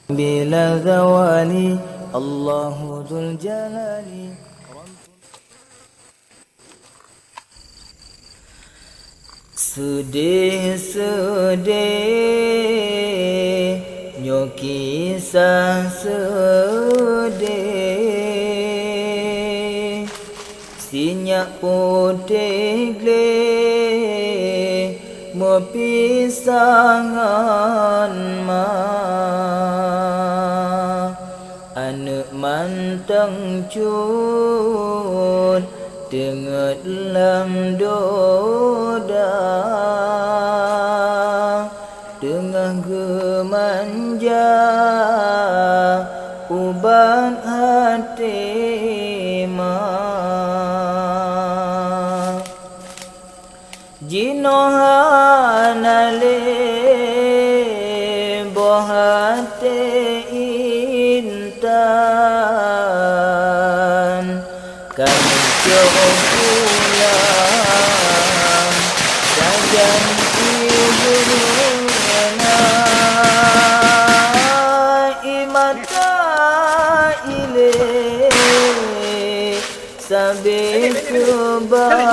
bila zawali Allahu dzul jalali. Sedih nyo kisah sedih sinyak putih gleh mepisangan ma anak manteng cut denget lam doda dengan gemanja ubat hati ma jinohanale bohate intan kami pulang sajan ibunya imata ile sabi kebayang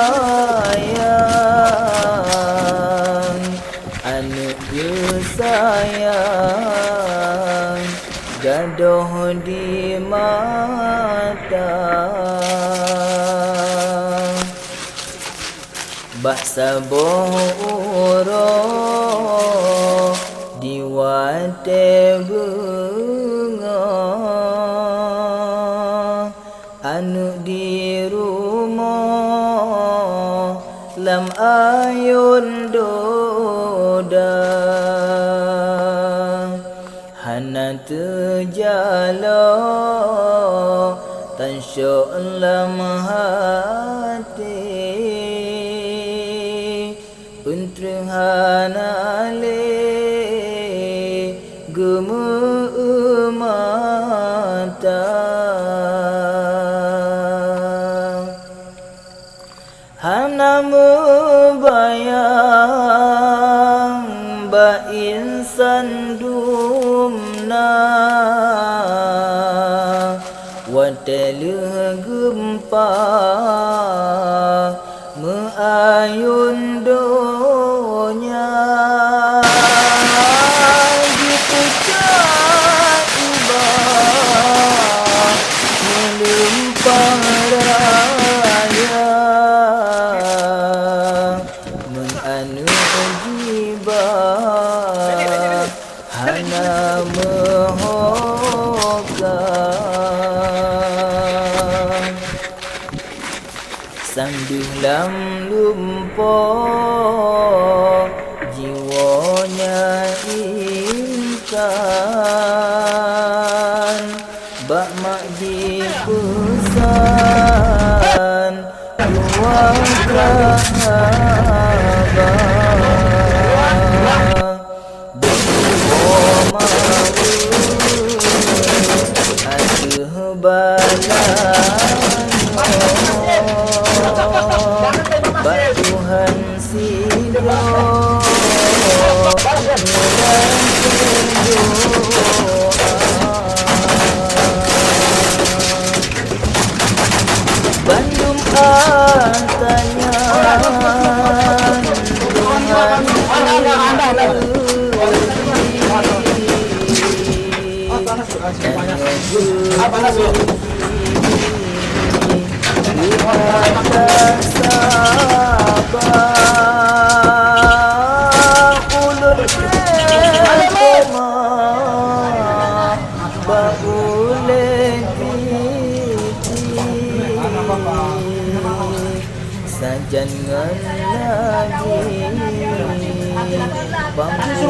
anak sayang gadoh di mata bahasa bohoro diwate bunga anu di rumah lam ayun doda hana terjalo tan syok lam hati Untrhanale gemata hana membayang ba insan dumna watelu gempa meayun donya gitu iba melimpah raya menganu jiba hana mehoga sambil lam lumpo jiwanya insan bak mak di pesan keluarga abah aduh Bak Tuhan sido Bandung tanya sajan ngan lagi bangku